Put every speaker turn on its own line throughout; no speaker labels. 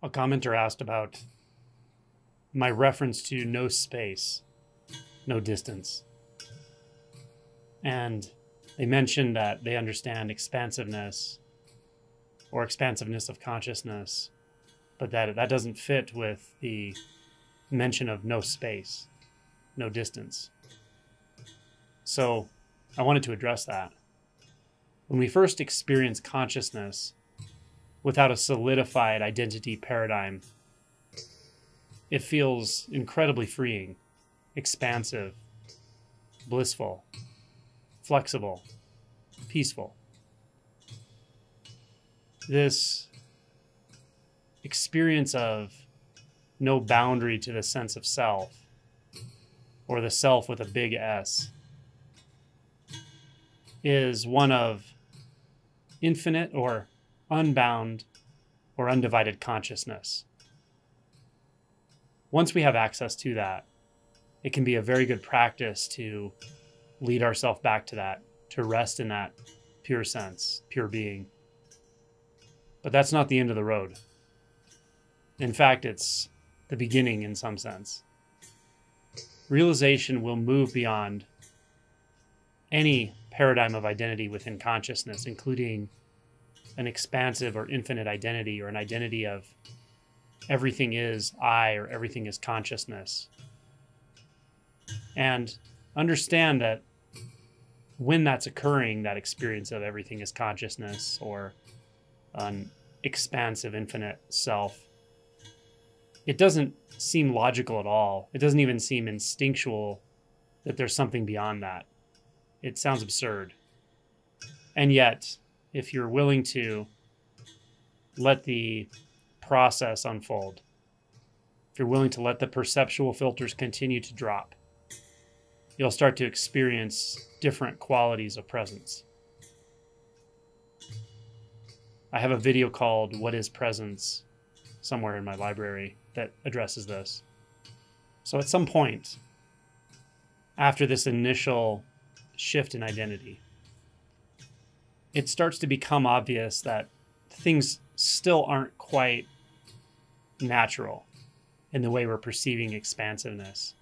A commenter asked about my reference to no space, no distance. And they mentioned that they understand expansiveness or expansiveness of consciousness, but that doesn't fit with the mention of no space, no distance. So I wanted to address that. When we first experience consciousness without a solidified identity paradigm, it feels incredibly freeing, expansive, blissful, flexible, peaceful. This experience of no boundary to the sense of self, or the self with a big S, is one of infinite or unbound or undivided consciousness. Once we have access to that, it can be a very good practice to lead ourselves back to that, to rest in that pure sense, pure being. But that's not the end of the road. In fact, it's the beginning in some sense. Realization will move beyond any paradigm of identity within consciousness, including an expansive or infinite identity, or an identity of everything is I or everything is consciousness. And understand that when that's occurring, that experience of everything is consciousness or an expansive infinite self, it doesn't seem logical at all. It doesn't even seem instinctual that there's something beyond that. It sounds absurd. And yet, if you're willing to let the process unfold, if you're willing to let the perceptual filters continue to drop, you'll start to experience different qualities of presence. I have a video called What is Presence somewhere in my library that addresses this. So at some point, after this initial shift in identity, it starts to become obvious that things still aren't quite natural in the way we're perceiving expansiveness,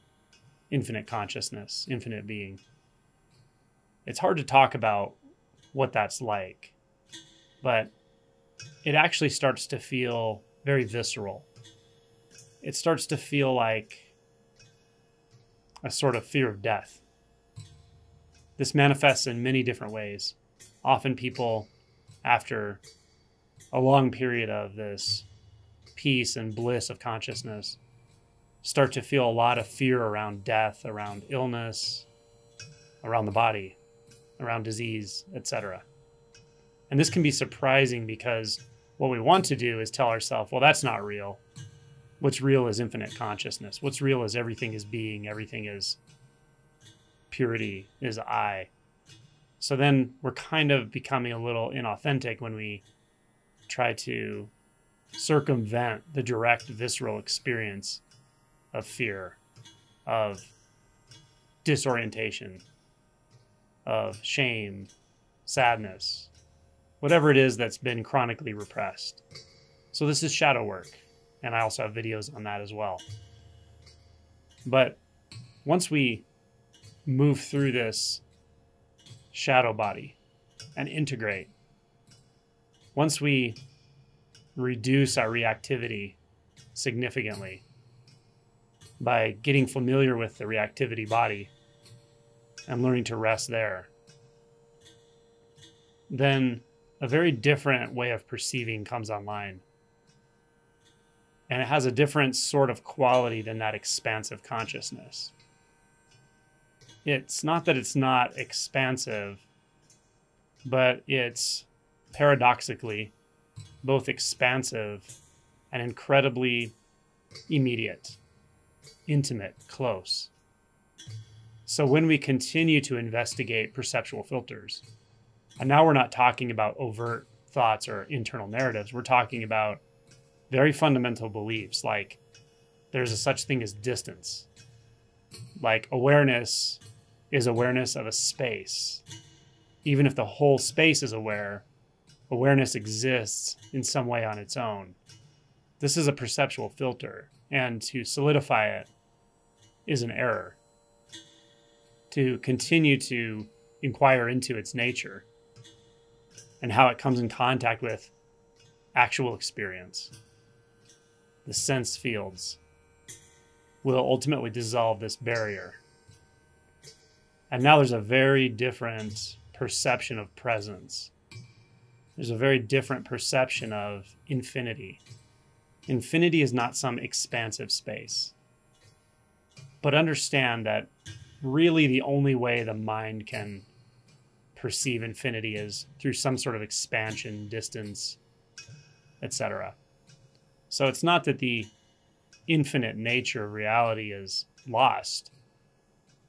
infinite consciousness, infinite being. It's hard to talk about what that's like, but it actually starts to feel very visceral. It starts to feel like a sort of fear of death. This manifests in many different ways. Often people, after a long period of this peace and bliss of consciousness, start to feel a lot of fear around death, around illness, around the body, around disease, etc. And this can be surprising because what we want to do is tell ourselves, well, that's not real. What's real is infinite consciousness. What's real is everything is being, everything is purity, is I. So then we're kind of becoming a little inauthentic when we try to circumvent the direct visceral experience of fear, of disorientation, of shame, sadness, whatever it is that's been chronically repressed. So this is shadow work, and I also have videos on that as well. But once we move through this shadow body and integrate, once we reduce our reactivity significantly by getting familiar with the reactivity body and learning to rest there, then a very different way of perceiving comes online. And it has a different sort of quality than that expansive consciousness. It's not that it's not expansive, but it's paradoxically both expansive and incredibly immediate, intimate, close. So when we continue to investigate perceptual filters, and now we're not talking about overt thoughts or internal narratives, we're talking about very fundamental beliefs, like there's a such thing as distance. Like awareness is awareness of a space. Even if the whole space is aware, awareness exists in some way on its own. This is a perceptual filter, and to solidify it is an error. To continue to inquire into its nature and how it comes in contact with actual experience, the sense fields, will ultimately dissolve this barrier. And now there's a very different perception of presence. There's a very different perception of infinity. Infinity is not some expansive space. But understand that really the only way the mind can perceive infinity is through some sort of expansion, distance, etc. So it's not that the infinite nature of reality is lost.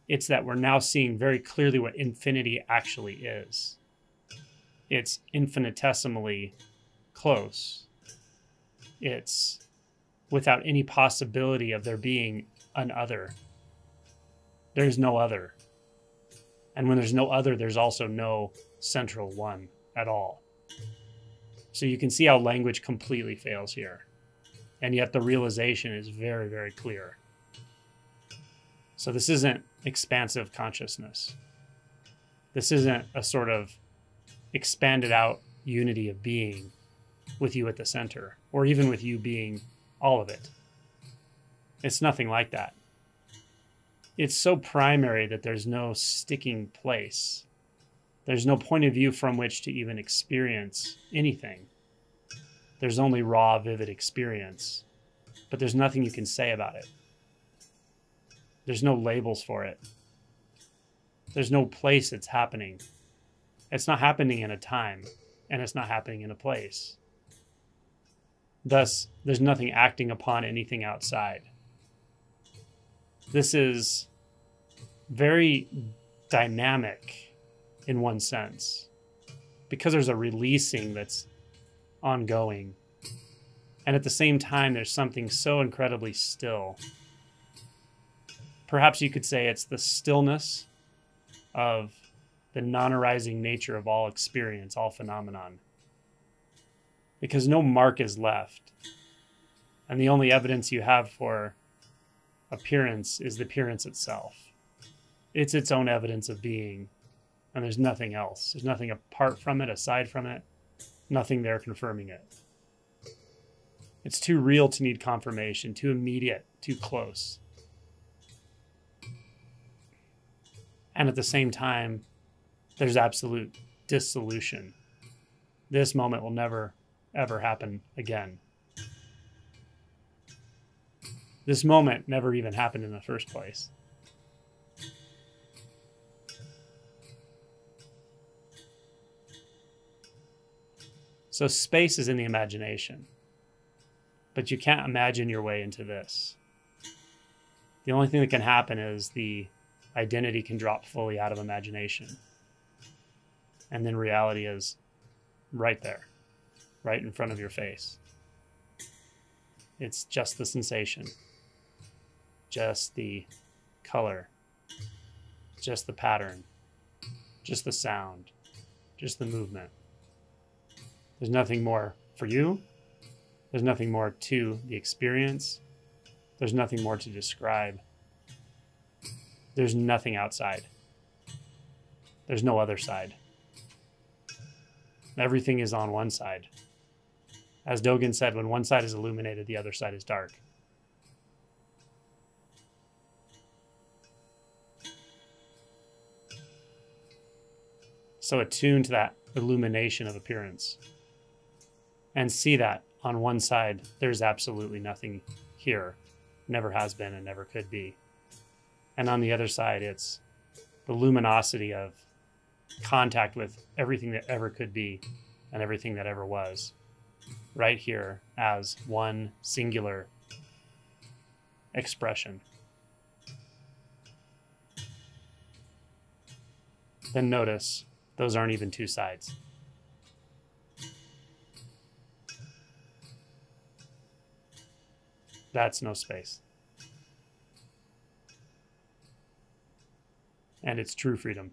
It's that we're now seeing very clearly what infinity actually is. It's infinitesimally close. It's without any possibility of there being an other. There's no other. And when there's no other, there's also no central one at all. So you can see how language completely fails here. And yet the realization is very, very clear. So this isn't expansive consciousness. This isn't a sort of expanded out unity of being with you at the center, or even with you being all of it. It's nothing like that. It's so primary that there's no sticking place. There's no point of view from which to even experience anything. There's only raw, vivid experience, but there's nothing you can say about it. There's no labels for it. There's no place it's happening. It's not happening in a time, and it's not happening in a place. Thus, there's nothing acting upon anything outside. This is very dynamic in one sense, because there's a releasing that's ongoing. And at the same time, there's something so incredibly still. Perhaps you could say it's the stillness of the non-arising nature of all experience, all phenomenon. Because no mark is left. And the only evidence you have for appearance is the appearance itself. It's its own evidence of being. And there's nothing else. There's nothing apart from it, aside from it. Nothing there confirming it. It's too real to need confirmation, too immediate, too close. And at the same time, there's absolute dissolution. This moment will never, ever happen again. This moment never even happened in the first place. So space is in the imagination. But you can't imagine your way into this. The only thing that can happen is the identity can drop fully out of imagination. And then reality is right there, right in front of your face. It's just the sensation, just the color, just the pattern, just the sound, just the movement. There's nothing more for you. There's nothing more to the experience. There's nothing more to describe. There's nothing outside. There's no other side. Everything is on one side. As Dogen said, when one side is illuminated, the other side is dark. So attune to that illumination of appearance. And see that on one side, there's absolutely nothing here. Never has been and never could be. And on the other side, it's the luminosity of contact with everything that ever could be and everything that ever was. Right here as one singular expression. Then notice, those aren't even two sides. That's no space. And it's true freedom.